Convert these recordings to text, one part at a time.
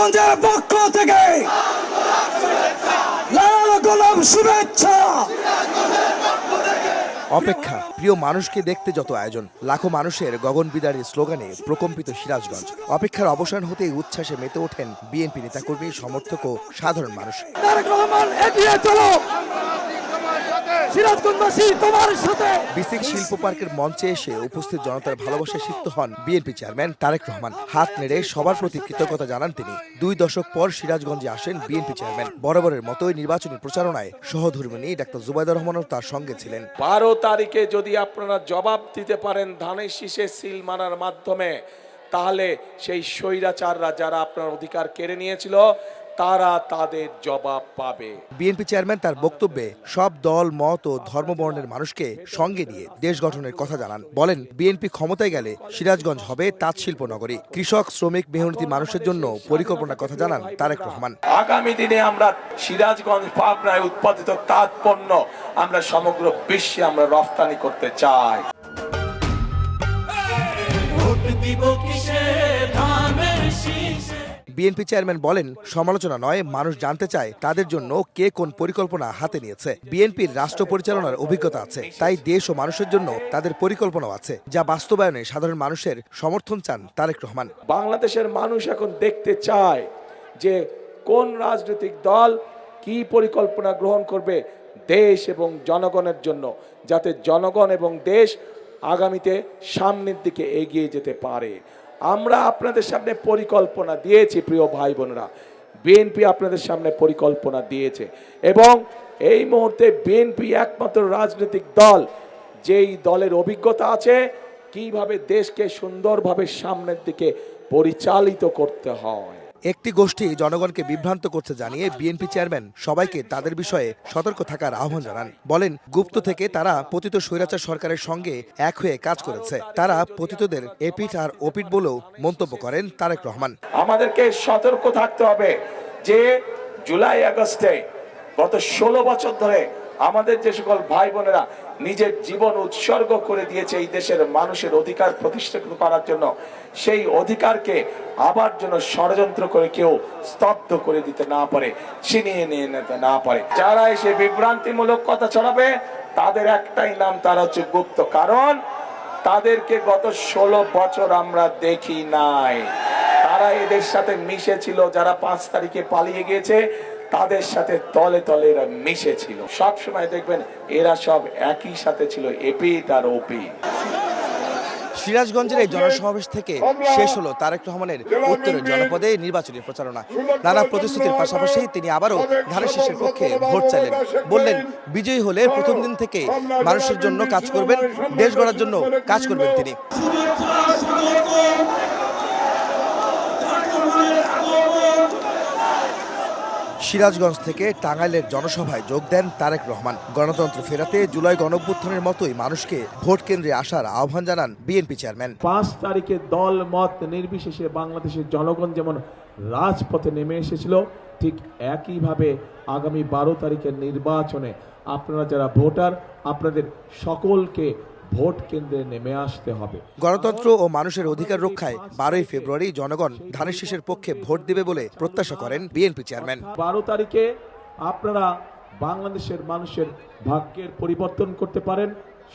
সিরাজগঞ্জের পক্ষ থেকে লাল গোলাপ শুভেচ্ছা। অপেক্ষা, প্রিয় মানুষকে দেখতে যত আয়োজন, লাখো মানুষের গগন বিদারী স্লোগানে প্রকম্পিত সিরাজগঞ্জ। অপেক্ষার অবসান হতেই উচ্ছ্বাসে মেতে ওঠেন বিএনপি নেতাকর্মী, সমর্থক ও সাধারণ মানুষ। তারেক রহমান, এগিয়ে চলো, সিরাজগঞ্জবাসী তোমার সাথে। বিসিক শিল্প পার্কের মঞ্চে এসে উপস্থিত জনতার ভালোবাসায় সিক্ত হন বিএনপি চেয়ারম্যান তারেক রহমান। হাত নেড়ে সবার প্রতি কৃতজ্ঞতা জানান তিনি। 2 দশক পর সিরাজগঞ্জে আসেন বিএনপি চেয়ারম্যান। বরাবরের মতোই নির্বাচনী প্রচারণায় সহধর্মিণী ডাক্তার জুবাইদা রহমানও তার সঙ্গে ছিলেন। 12 তারিখে যদি আপনারা জবাব দিতে পারেন ধানের শীষে সিল মারার মাধ্যমে, তাহলে সেই স্বৈরাচাররা যারা আপনার অধিকার কেড়ে নিয়েছিল তারা তাদের জবাব পাবে। বিএনপি চেয়ারম্যান তার বক্তব্যে সব দল, মত ও ধর্মবর্ণের মানুষকে সঙ্গে নিয়ে দেশ গঠনের কথা জানান। বলেন, বিএনপি ক্ষমতায় গেলে সিরাজগঞ্জ হবে তাঁত শিল্প নগরী। কৃষক, শ্রমিক, মেহনতি মানুষের জন্য পরিকল্পনার কথা জানান তারেক রহমান। আগামী দিনে আমরা সিরাজগঞ্জ, পাবনায় উৎপাদিত তাঁত পণ্য আমরা সমগ্র বিশ্বে আমরা রফতানি করতে চাই। বিএনপি চেয়ারম্যান বলেন, সমালোচনা নয়, মানুষ জানতে চায় তাদের জন্য কে কোন পরিকল্পনা হাতে নিয়েছে। বিএনপির রাষ্ট্র পরিচালনার অভিজ্ঞতা আছে, তাই দেশ ও মানুষের জন্য তাদের পরিকল্পনাও আছে, যা বাস্তবায়নে সাধারণ মানুষের সমর্থন চান তারেক রহমান। বাংলাদেশের মানুষ এখন দেখতে চায় যে কোন রাজনৈতিক দল কি পরিকল্পনা গ্রহণ করবে দেশ এবং জনগণের জন্য, যাতে জনগণ এবং দেশ আগামীতে সামনের দিকে এগিয়ে যেতে পারে। আমরা আপনাদের সামনে পরিকল্পনা দিয়েছি, প্রিয় ভাই বোনেরা। বিএনপি আপনাদের সামনে পরিকল্পনা দিয়েছে এবং এই মুহূর্তে বিএনপি একমাত্র রাজনৈতিক দল যেই দলের অভিজ্ঞতা আছে কিভাবে দেশকে সুন্দরভাবে সামনের দিকে পরিচালিত করতে হয়। একটি গোষ্ঠী জনগণকে বিভ্রান্ত করতে জানিয়ে বিএনপি চেয়ারম্যান সবাইকে তাদের বিষয়ে সতর্ক থাকার আহ্বান জানান। বলেন, গুপ্ত থেকে তারা পতিত স্বৈরাচার সরকারের সঙ্গে এক হয়ে কাজ করেছে। তারা পতিতদের এপিঠ আর ওপিঠ বলেও মন্তব্য করেন তারেক রহমান। আমাদেরকে সতর্ক থাকতে হবে যে জুলাই আগস্টে গত 16 বছর ধরে আমাদের যে সকল ভাই বোনেরা নিজের জীবন উৎসর্গ করে দিয়েছে এই দেশের মানুষের অধিকার প্রতিষ্ঠিত করার জন্য, সেই অধিকারকে আবার যেন ষড়যন্ত্র করে কেউ স্তব্ধ করে দিতে না পারে, ছিনিয়ে নিয়ে নিতে না পারে। যারা এসে বিভ্রান্তিমূলক কথা ছড়াবে তাদের একটাই নাম, তারা হচ্ছে গুপ্ত। কারণ তাদেরকে গত 16 বছর আমরা দেখি নাই। তারা এদের সাথে মিশে ছিল, যারা 5 তারিখে পালিয়ে গিয়েছে তাদের সাথে তলে তলে এরা মিশে ছিল। সবসময় দেখবেন এরা সব একই সাথে ছিল, এপিঠ আর ওপি। সিরাজগঞ্জের এই জনসমাবেশ থেকে শেষ হলো তারেক রহমানের উত্তরের জনপদে নির্বাচনী প্রচারণা। নানা প্রতিশ্রুতির পাশাপাশি তিনি আবারও ধানের শীষের পক্ষে ভোট চাইলেন। বললেন, বিজয়ী হলে প্রথম দিন থেকে মানুষের জন্য কাজ করবেন, দেশ গড়ার জন্য কাজ করবেন তিনি। সিরাজগঞ্জ থেকে টাঙ্গাইলের জনসভায় যোগ দেন তারেক রহমান। গণতন্ত্র ফেরাতে জুলাই গণঅভ্যুত্থানের মতোই মানুষকে ভোট কেন্দ্রে আসার আহ্বান জানান বিএনপি চেয়ারম্যান। 5 তারিখে দল মত নির্বিশেষে বাংলাদেশের জনগণ যেমন রাজপথে নেমে এসেছিল, ঠিক একইভাবে আগামী 12 তারিখের নির্বাচনে আপনারা যারা ভোটার, আপনাদের সকলকে ভোট কেন্দ্রে নেমে আসতে হবে। গণতন্ত্র ও মানুষের অধিকার রক্ষায় 12ই ফেব্রুয়ারি জনগণ ধানের শীষের পক্ষে ভোট দেবে বলে প্রত্যাশা করেন বিএনপি চেয়ারম্যান। 12 তারিখে আপনারা বাংলাদেশের মানুষের ভাগ্যের পরিবর্তন করতে পারেন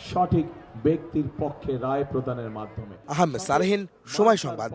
সঠিক ব্যক্তির পক্ষে রায় প্রদানের মাধ্যমে। আহমেদ সারহিন, সময় সংবাদ।